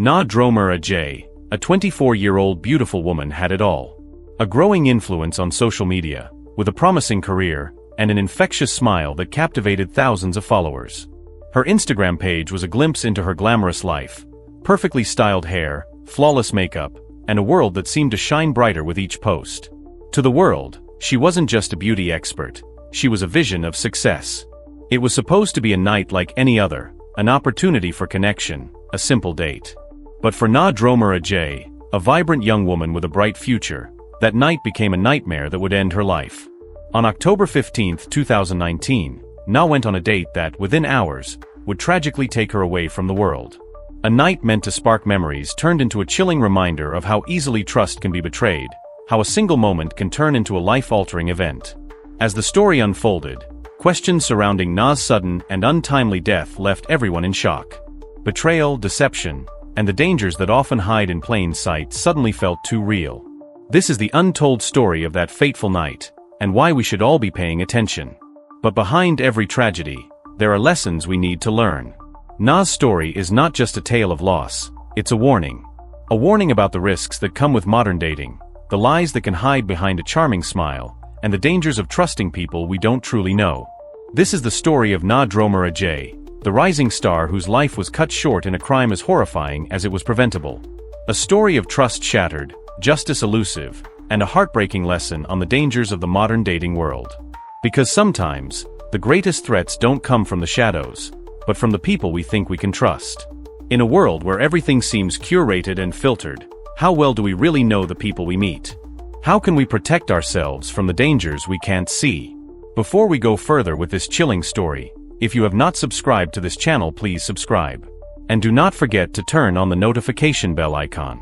Na Dromer Ajay, a 24-year-old beautiful woman, had it all. A growing influence on social media, with a promising career, and an infectious smile that captivated thousands of followers. Her Instagram page was a glimpse into her glamorous life, perfectly styled hair, flawless makeup, and a world that seemed to shine brighter with each post. To the world, she wasn't just a beauty expert, she was a vision of success. It was supposed to be a night like any other, an opportunity for connection, a simple date. But for Na Dromer Ajay, a vibrant young woman with a bright future, that night became a nightmare that would end her life. On October 15, 2019, Na went on a date that, within hours, would tragically take her away from the world. A night meant to spark memories turned into a chilling reminder of how easily trust can be betrayed, how a single moment can turn into a life-altering event. As the story unfolded, questions surrounding Na's sudden and untimely death left everyone in shock. Betrayal, deception, and the dangers that often hide in plain sight suddenly felt too real. This is the untold story of that fateful night, and why we should all be paying attention. But behind every tragedy, there are lessons we need to learn. Na's story is not just a tale of loss, it's a warning. A warning about the risks that come with modern dating, the lies that can hide behind a charming smile, and the dangers of trusting people we don't truly know. This is the story of Na Dromer Ajay, the rising star whose life was cut short in a crime as horrifying as it was preventable. A story of trust shattered, justice elusive, and a heartbreaking lesson on the dangers of the modern dating world. Because sometimes, the greatest threats don't come from the shadows, but from the people we think we can trust. In a world where everything seems curated and filtered, how well do we really know the people we meet? How can we protect ourselves from the dangers we can't see? Before we go further with this chilling story, if you have not subscribed to this channel, please subscribe. And do not forget to turn on the notification bell icon.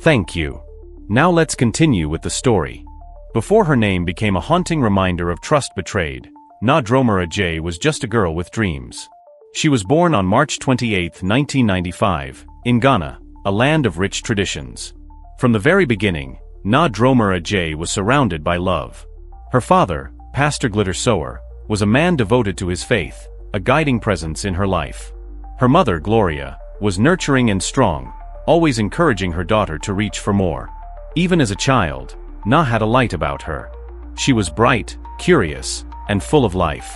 Thank you. Now let's continue with the story. Before her name became a haunting reminder of trust betrayed, Na Dromer Ajay was just a girl with dreams. She was born on March 28, 1995, in Ghana, a land of rich traditions. From the very beginning, Na Dromer Ajay was surrounded by love. Her father, Pastor Glitter Sower, was a man devoted to his faith, a guiding presence in her life. Her mother, Gloria, was nurturing and strong, always encouraging her daughter to reach for more. Even as a child, Na had a light about her. She was bright, curious, and full of life.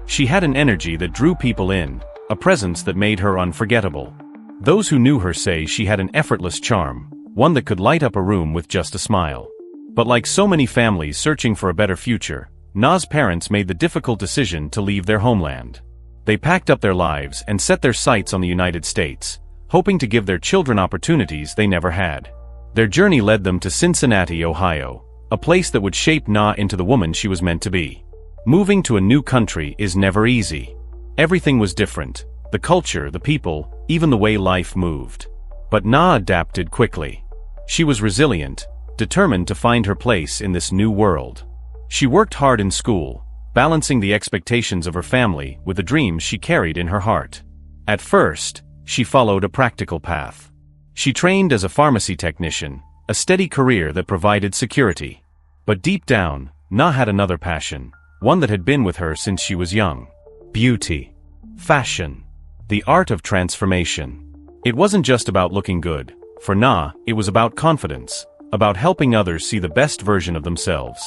She had an energy that drew people in, a presence that made her unforgettable. Those who knew her say she had an effortless charm, one that could light up a room with just a smile. But like so many families searching for a better future, Na's parents made the difficult decision to leave their homeland. They packed up their lives and set their sights on the United States, hoping to give their children opportunities they never had. Their journey led them to Cincinnati, Ohio, a place that would shape Na into the woman she was meant to be. Moving to a new country is never easy. Everything was different, the culture, the people, even the way life moved. But Na adapted quickly. She was resilient, determined to find her place in this new world. She worked hard in school, balancing the expectations of her family with the dreams she carried in her heart. At first, she followed a practical path. She trained as a pharmacy technician, a steady career that provided security. But deep down, Na had another passion, one that had been with her since she was young. Beauty. Fashion. The art of transformation. It wasn't just about looking good. For Na, it was about confidence, about helping others see the best version of themselves.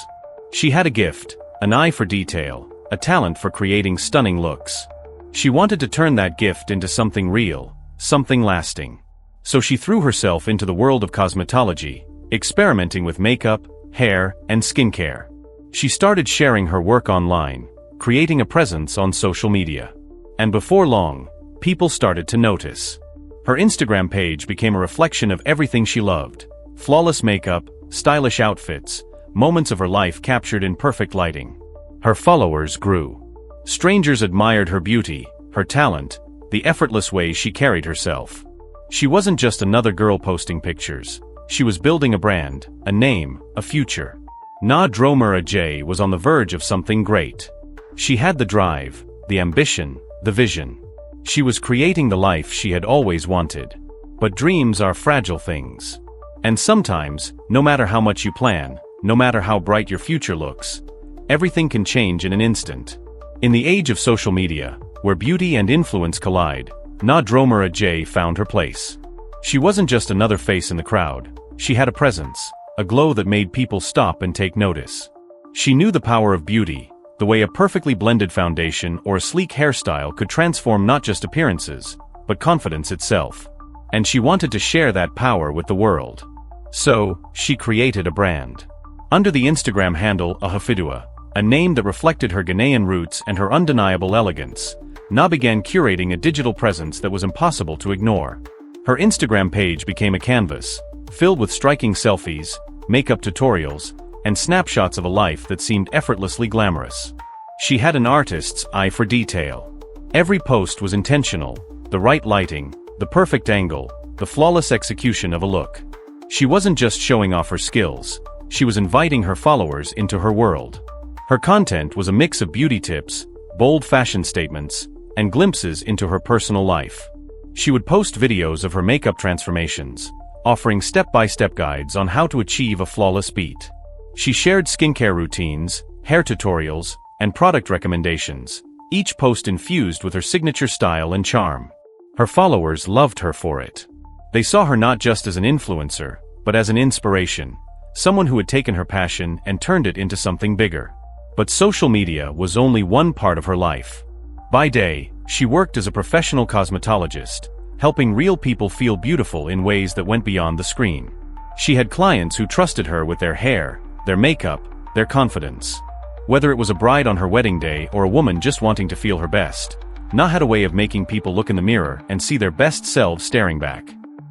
She had a gift, an eye for detail, a talent for creating stunning looks. She wanted to turn that gift into something real, something lasting. So she threw herself into the world of cosmetology, experimenting with makeup, hair, and skincare. She started sharing her work online, creating a presence on social media. And before long, people started to notice. Her Instagram page became a reflection of everything she loved: flawless makeup, stylish outfits, moments of her life captured in perfect lighting. Her followers grew. Strangers admired her beauty, her talent, the effortless way she carried herself. She wasn't just another girl posting pictures. She was building a brand, a name, a future. Na Dromer Ajay was on the verge of something great. She had the drive, the ambition, the vision. She was creating the life she had always wanted. But dreams are fragile things. And sometimes, no matter how much you plan, no matter how bright your future looks, everything can change in an instant. In the age of social media, where beauty and influence collide, Na Dromer Ajay found her place. She wasn't just another face in the crowd. She had a presence, a glow that made people stop and take notice. She knew the power of beauty, the way a perfectly blended foundation or a sleek hairstyle could transform not just appearances, but confidence itself. And she wanted to share that power with the world. So, she created a brand. Under the Instagram handle Ahafidua, a name that reflected her Ghanaian roots and her undeniable elegance, Na began curating a digital presence that was impossible to ignore. Her Instagram page became a canvas, filled with striking selfies, makeup tutorials, and snapshots of a life that seemed effortlessly glamorous. She had an artist's eye for detail. Every post was intentional, the right lighting, the perfect angle, the flawless execution of a look. She wasn't just showing off her skills, she was inviting her followers into her world. Her content was a mix of beauty tips, bold fashion statements, and glimpses into her personal life. She would post videos of her makeup transformations, offering step-by-step guides on how to achieve a flawless beat. She shared skincare routines, hair tutorials, and product recommendations, each post infused with her signature style and charm. Her followers loved her for it. They saw her not just as an influencer, but as an inspiration, someone who had taken her passion and turned it into something bigger. But social media was only one part of her life. By day, she worked as a professional cosmetologist, helping real people feel beautiful in ways that went beyond the screen. She had clients who trusted her with their hair, their makeup, their confidence. Whether it was a bride on her wedding day or a woman just wanting to feel her best, Na had a way of making people look in the mirror and see their best selves staring back.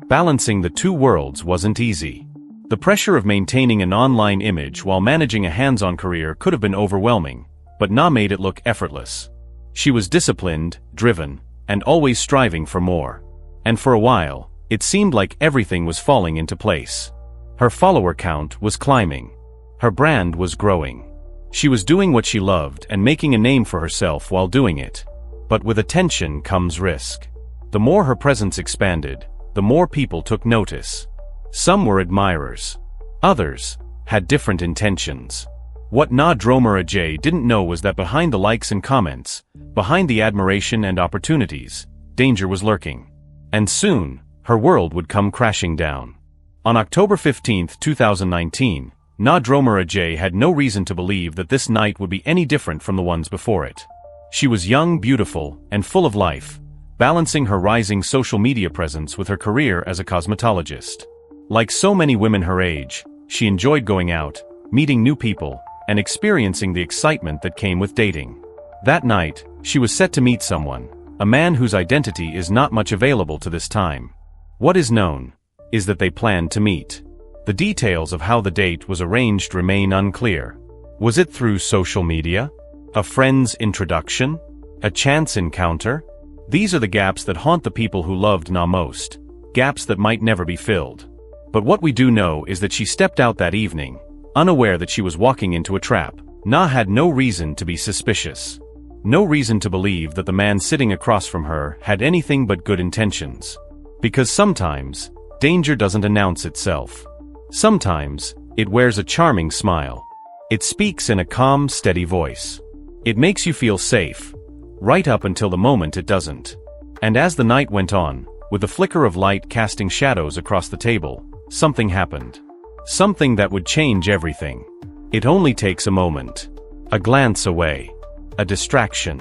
Balancing the two worlds wasn't easy. The pressure of maintaining an online image while managing a hands-on career could have been overwhelming, but Na made it look effortless. She was disciplined, driven, and always striving for more. And for a while, it seemed like everything was falling into place. Her follower count was climbing. Her brand was growing. She was doing what she loved and making a name for herself while doing it. But with attention comes risk. The more her presence expanded, the more people took notice. Some were admirers. Others had different intentions. What Na Dromara J didn't know was that behind the likes and comments, behind the admiration and opportunities, danger was lurking. And soon, her world would come crashing down. On October 15, 2019, Na Dromara J had no reason to believe that this night would be any different from the ones before it. She was young, beautiful, and full of life, balancing her rising social media presence with her career as a cosmetologist. Like so many women her age, she enjoyed going out, meeting new people, and experiencing the excitement that came with dating. That night, she was set to meet someone, a man whose identity is not much available to this time. What is known is that they planned to meet. The details of how the date was arranged remain unclear. Was it through social media? A friend's introduction? A chance encounter? These are the gaps that haunt the people who loved Na most, gaps that might never be filled. But what we do know is that she stepped out that evening, unaware that she was walking into a trap. Na had no reason to be suspicious. No reason to believe that the man sitting across from her had anything but good intentions. Because sometimes, danger doesn't announce itself. Sometimes, it wears a charming smile. It speaks in a calm, steady voice. It makes you feel safe, right up until the moment it doesn't. And as the night went on, with the flicker of light casting shadows across the table, something happened. Something that would change everything. It only takes a moment. A glance away. A distraction.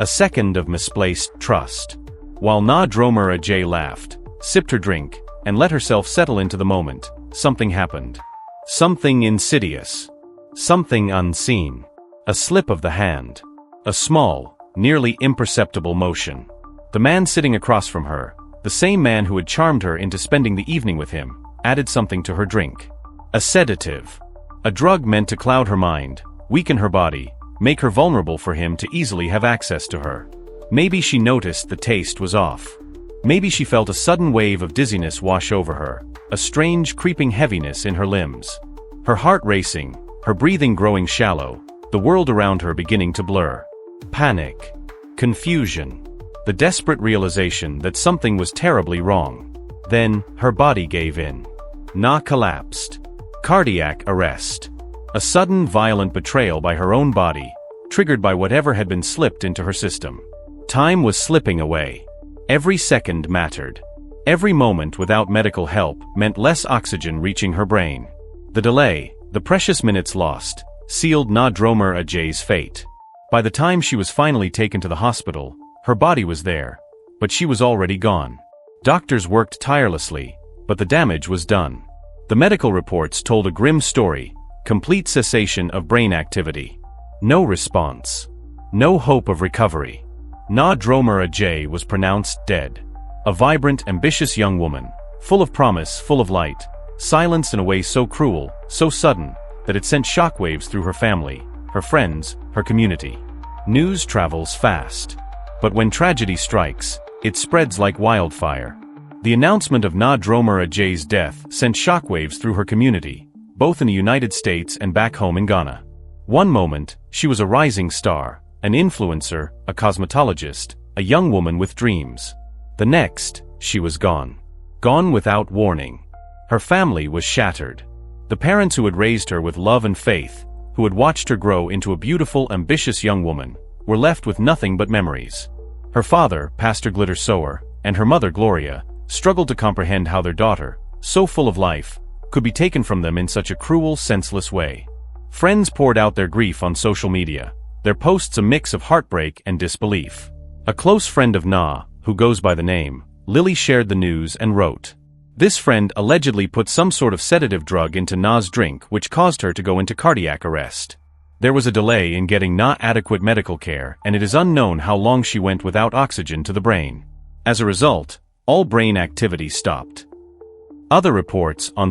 A second of misplaced trust. While Na Dromara J laughed, sipped her drink, and let herself settle into the moment, something happened. Something insidious. Something unseen. A slip of the hand. A small, nearly imperceptible motion. The man sitting across from her, the same man who had charmed her into spending the evening with him, added something to her drink. A sedative. A drug meant to cloud her mind, weaken her body, make her vulnerable for him to easily have access to her. Maybe she noticed the taste was off. Maybe she felt a sudden wave of dizziness wash over her, a strange creeping heaviness in her limbs. Her heart racing, her breathing growing shallow, the world around her beginning to blur. Panic. Confusion. The desperate realization that something was terribly wrong. Then, her body gave in. Na collapsed. Cardiac arrest. A sudden violent betrayal by her own body, triggered by whatever had been slipped into her system. Time was slipping away. Every second mattered. Every moment without medical help meant less oxygen reaching her brain. The delay, the precious minutes lost, sealed Na Dromer Ajay's fate. By the time she was finally taken to the hospital, her body was there, but she was already gone. Doctors worked tirelessly, but the damage was done. The medical reports told a grim story: complete cessation of brain activity. No response. No hope of recovery. Na Dromer Ajay was pronounced dead. A vibrant, ambitious young woman, full of promise, full of light, silenced in a way so cruel, so sudden, that it sent shockwaves through her family, her friends, her community. News travels fast. But when tragedy strikes, it spreads like wildfire. The announcement of Na Dromer Ajay's death sent shockwaves through her community, both in the United States and back home in Ghana. One moment, she was a rising star, an influencer, a cosmetologist, a young woman with dreams. The next, she was gone. Gone without warning. Her family was shattered. The parents who had raised her with love and faith, who had watched her grow into a beautiful, ambitious young woman, were left with nothing but memories. Her father, Pastor Glitter Sower, and her mother, Gloria, struggled to comprehend how their daughter, so full of life, could be taken from them in such a cruel, senseless way. Friends poured out their grief on social media, their posts a mix of heartbreak and disbelief. A close friend of Na, who goes by the name Lily, shared the news and wrote, "This friend allegedly put some sort of sedative drug into Na's drink which caused her to go into cardiac arrest. There was a delay in getting Na adequate medical care, and it is unknown how long she went without oxygen to the brain. As a result, all brain activity stopped." Other report on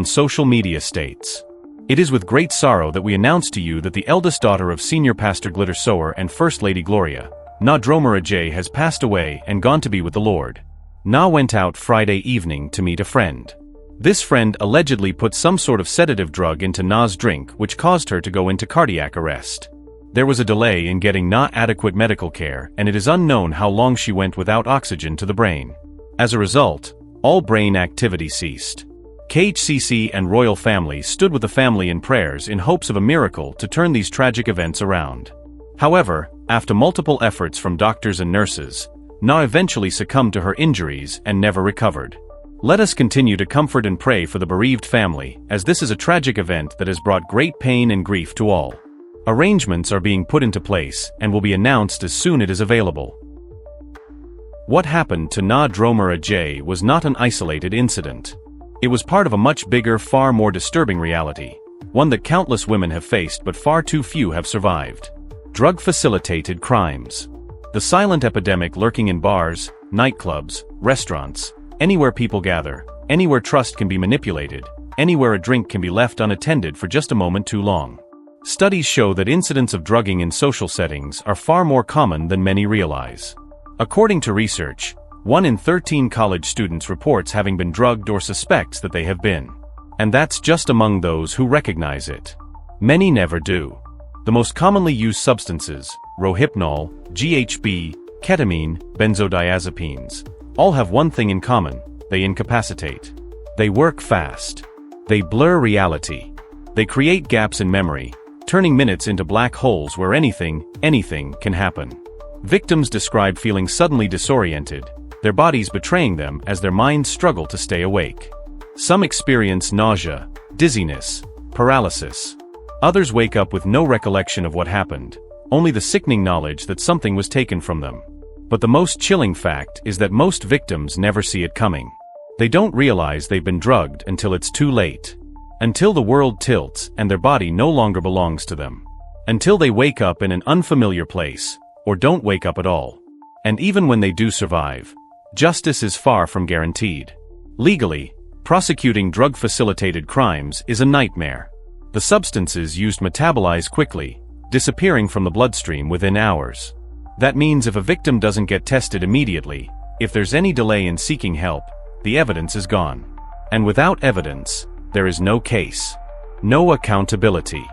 social media states, "It is with great sorrow that we announce to you that the eldest daughter of Senior Pastor Glitter Sower and First Lady Gloria, Na Dromer Ajay, has passed away and gone to be with the Lord. Na went out Friday evening to meet a friend. This friend allegedly put some sort of sedative drug into Na's drink which caused her to go into cardiac arrest. There was a delay in getting Na adequate medical care, and it is unknown how long she went without oxygen to the brain. As a result, all brain activity ceased." KHCC and royal family stood with the family in prayers in hopes of a miracle to turn these tragic events around. However, after multiple efforts from doctors and nurses, Na eventually succumbed to her injuries and never recovered. Let us continue to comfort and pray for the bereaved family, as this is a tragic event that has brought great pain and grief to all. Arrangements are being put into place and will be announced as soon as it is available. What happened to Na Dromer Ajay was not an isolated incident. It was part of a much bigger, far more disturbing reality, one that countless women have faced but far too few have survived. Drug-facilitated crimes. The silent epidemic lurking in bars, nightclubs, restaurants, anywhere people gather, anywhere trust can be manipulated, anywhere a drink can be left unattended for just a moment too long. Studies show that incidents of drugging in social settings are far more common than many realize. According to research, 1 in 13 college students reports having been drugged or suspects that they have been. And that's just among those who recognize it. Many never do. The most commonly used substances, Rohypnol, GHB, ketamine, benzodiazepines, all have one thing in common: they incapacitate. They work fast. They blur reality. They create gaps in memory, turning minutes into black holes where anything can happen. Victims describe feeling suddenly disoriented, their bodies betraying them as their minds struggle to stay awake. Some experience nausea, dizziness, paralysis. Others wake up with no recollection of what happened, only the sickening knowledge that something was taken from them. But the most chilling fact is that most victims never see it coming. They don't realize they've been drugged until it's too late. Until the world tilts and their body no longer belongs to them. Until they wake up in an unfamiliar place, or don't wake up at all. And even when they do survive, justice is far from guaranteed. Legally, prosecuting drug-facilitated crimes is a nightmare. The substances used metabolize quickly, disappearing from the bloodstream within hours. That means if a victim doesn't get tested immediately, if there's any delay in seeking help, the evidence is gone. And without evidence, there is no case, no accountability,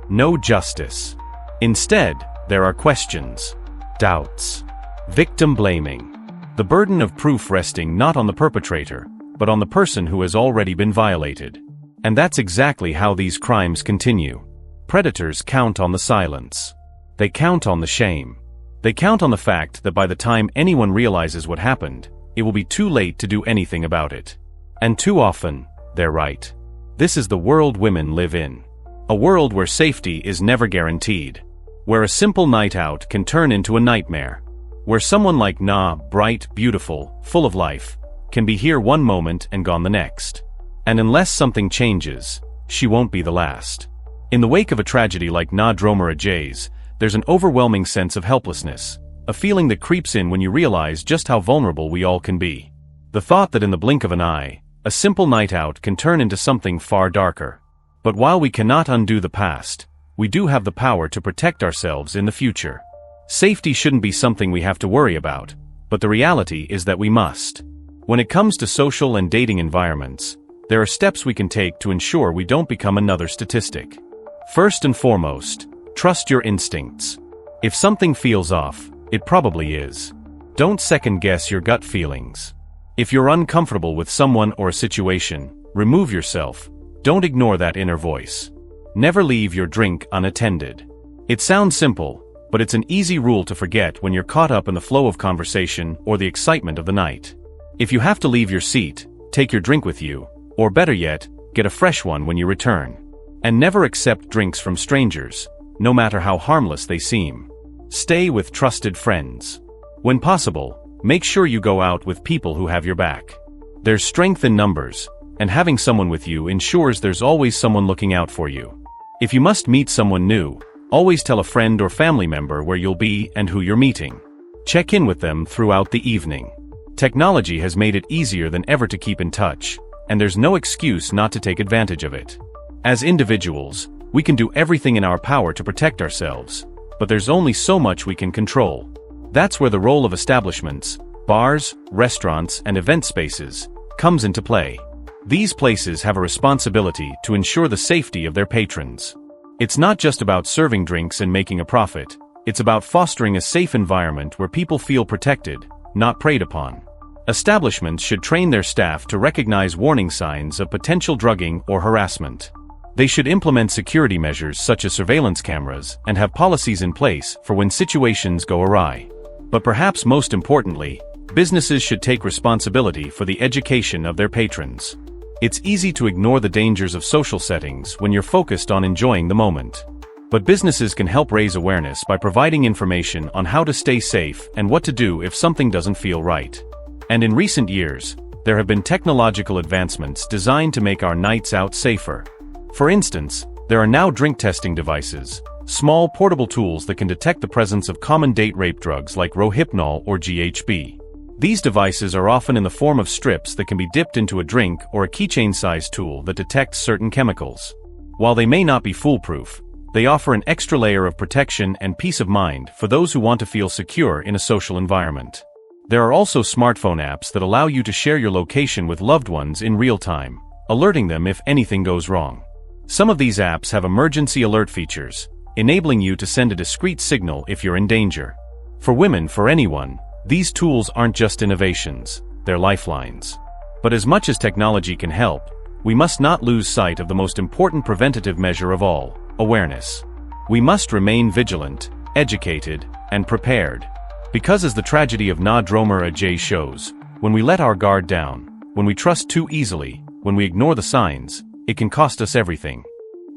no justice. Instead, there are questions, doubts, victim blaming, the burden of proof resting not on the perpetrator, but on the person who has already been violated. And that's exactly how these crimes continue. Predators count on the silence. They count on the shame. They count on the fact that by the time anyone realizes what happened, it will be too late to do anything about it. And too often, they're right. This is the world women live in. A world where safety is never guaranteed. Where a simple night out can turn into a nightmare. Where someone like Na, bright, beautiful, full of life, can be here one moment and gone the next. And unless something changes, she won't be the last. In the wake of a tragedy like Na Dromara Jay's, there's an overwhelming sense of helplessness, a feeling that creeps in when you realize just how vulnerable we all can be. The thought that in the blink of an eye, a simple night out can turn into something far darker. But while we cannot undo the past, we do have the power to protect ourselves in the future. Safety shouldn't be something we have to worry about, but the reality is that we must. When it comes to social and dating environments, there are steps we can take to ensure we don't become another statistic. First and foremost, trust your instincts. If something feels off, it probably is. Don't second-guess your gut feelings. If you're uncomfortable with someone or a situation, remove yourself. Don't ignore that inner voice. Never leave your drink unattended. It sounds simple, but it's an easy rule to forget when you're caught up in the flow of conversation or the excitement of the night. If you have to leave your seat, take your drink with you, or better yet, get a fresh one when you return. And never accept drinks from strangers, no matter how harmless they seem. Stay with trusted friends. When possible, make sure you go out with people who have your back. There's strength in numbers, and having someone with you ensures there's always someone looking out for you. If you must meet someone new, always tell a friend or family member where you'll be and who you're meeting. Check in with them throughout the evening. Technology has made it easier than ever to keep in touch, and there's no excuse not to take advantage of it. As individuals, we can do everything in our power to protect ourselves, but there's only so much we can control. That's where the role of establishments, bars, restaurants, and event spaces comes into play. These places have a responsibility to ensure the safety of their patrons. It's not just about serving drinks and making a profit, it's about fostering a safe environment where people feel protected, not preyed upon. Establishments should train their staff to recognize warning signs of potential drugging or harassment. They should implement security measures such as surveillance cameras and have policies in place for when situations go awry. But perhaps most importantly, businesses should take responsibility for the education of their patrons. It's easy to ignore the dangers of social settings when you're focused on enjoying the moment. But businesses can help raise awareness by providing information on how to stay safe and what to do if something doesn't feel right. And in recent years, there have been technological advancements designed to make our nights out safer. For instance, there are now drink testing devices, small portable tools that can detect the presence of common date rape drugs like Rohypnol or GHB. These devices are often in the form of strips that can be dipped into a drink or a keychain-sized tool that detects certain chemicals. While they may not be foolproof, they offer an extra layer of protection and peace of mind for those who want to feel secure in a social environment. There are also smartphone apps that allow you to share your location with loved ones in real time, alerting them if anything goes wrong. Some of these apps have emergency alert features, enabling you to send a discreet signal if you're in danger. For women, for anyone, these tools aren't just innovations, they're lifelines. But as much as technology can help, we must not lose sight of the most important preventative measure of all, awareness. We must remain vigilant, educated, and prepared. Because as the tragedy of Na Dromara Jay shows, when we let our guard down, when we trust too easily, when we ignore the signs, it can cost us everything.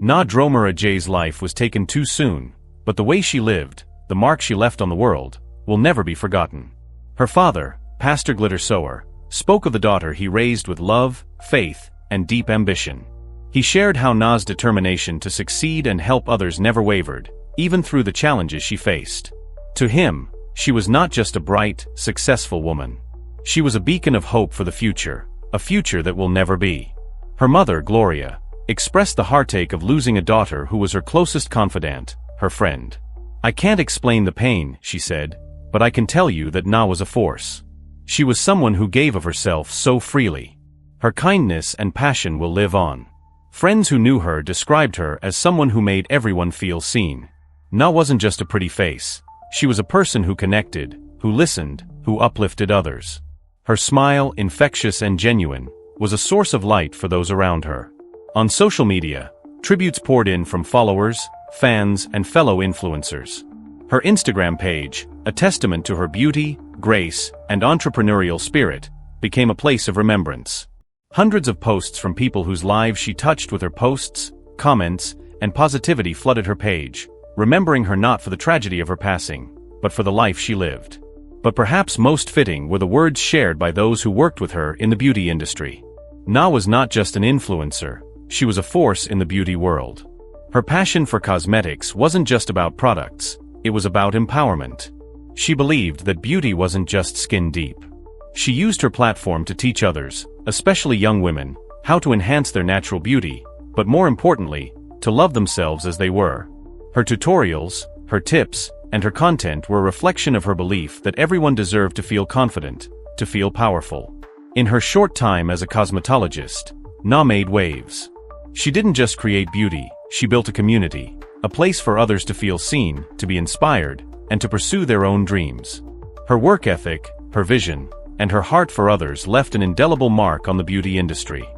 Na Dromara Jay's life was taken too soon, but the way she lived, the mark she left on the world, will never be forgotten. Her father, Pastor Glitter Sower, spoke of the daughter he raised with love, faith, and deep ambition. He shared how Na's determination to succeed and help others never wavered, even through the challenges she faced. To him, she was not just a bright, successful woman. She was a beacon of hope for the future, a future that will never be. Her mother, Gloria, expressed the heartache of losing a daughter who was her closest confidant, her friend. "I can't explain the pain," she said, "but I can tell you that Na was a force. She was someone who gave of herself so freely. Her kindness and passion will live on." Friends who knew her described her as someone who made everyone feel seen. Na wasn't just a pretty face. She was a person who connected, who listened, who uplifted others. Her smile, infectious and genuine, was a source of light for those around her. On social media, tributes poured in from followers, fans, and fellow influencers. Her Instagram page, a testament to her beauty, grace, and entrepreneurial spirit, became a place of remembrance. Hundreds of posts from people whose lives she touched with her posts, comments, and positivity flooded her page, remembering her not for the tragedy of her passing, but for the life she lived. But perhaps most fitting were the words shared by those who worked with her in the beauty industry. Na was not just an influencer, she was a force in the beauty world. Her passion for cosmetics wasn't just about products, it was about empowerment. She believed that beauty wasn't just skin deep. She used her platform to teach others, especially young women, how to enhance their natural beauty, but more importantly, to love themselves as they were. Her tutorials, her tips, and her content were a reflection of her belief that everyone deserved to feel confident, to feel powerful. In her short time as a cosmetologist, Na made waves. She didn't just create beauty, she built a community, a place for others to feel seen, to be inspired, and to pursue their own dreams. Her work ethic, her vision, and her heart for others left an indelible mark on the beauty industry.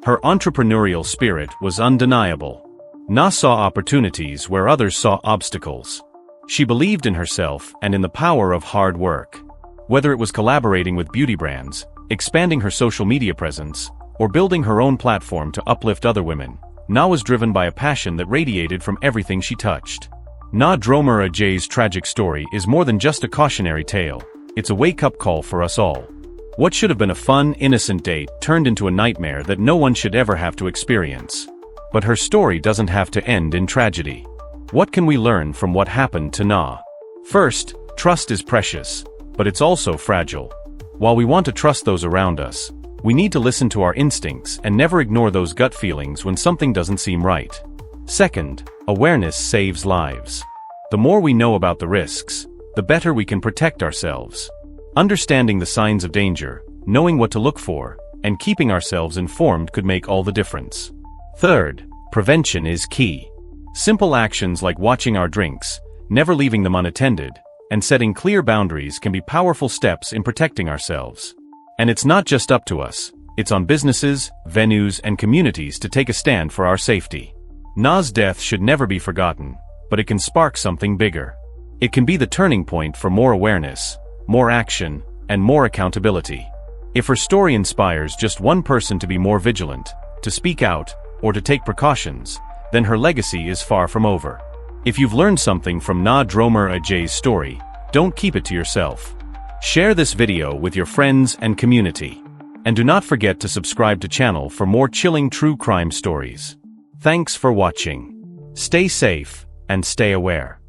Her entrepreneurial spirit was undeniable. Na saw opportunities where others saw obstacles. She believed in herself and in the power of hard work. Whether it was collaborating with beauty brands, expanding her social media presence, or building her own platform to uplift other women, Na was driven by a passion that radiated from everything she touched. Na Dromer Ajay's tragic story is more than just a cautionary tale, it's a wake-up call for us all. What should have been a fun, innocent date turned into a nightmare that no one should ever have to experience. But her story doesn't have to end in tragedy. What can we learn from what happened to Na? First, trust is precious, but it's also fragile. While we want to trust those around us, we need to listen to our instincts and never ignore those gut feelings when something doesn't seem right. Second, awareness saves lives. The more we know about the risks, the better we can protect ourselves. Understanding the signs of danger, knowing what to look for, and keeping ourselves informed could make all the difference. Third, prevention is key. Simple actions like watching our drinks, never leaving them unattended, and setting clear boundaries can be powerful steps in protecting ourselves. And it's not just up to us, it's on businesses, venues, and communities to take a stand for our safety. Na's death should never be forgotten, but it can spark something bigger. It can be the turning point for more awareness, more action, and more accountability. If her story inspires just one person to be more vigilant, to speak out, or to take precautions, then her legacy is far from over. If you've learned something from Na Dromer Ajay's story, don't keep it to yourself. Share this video with your friends and community. And do not forget to subscribe to the channel for more chilling true crime stories. Thanks for watching. Stay safe, and stay aware.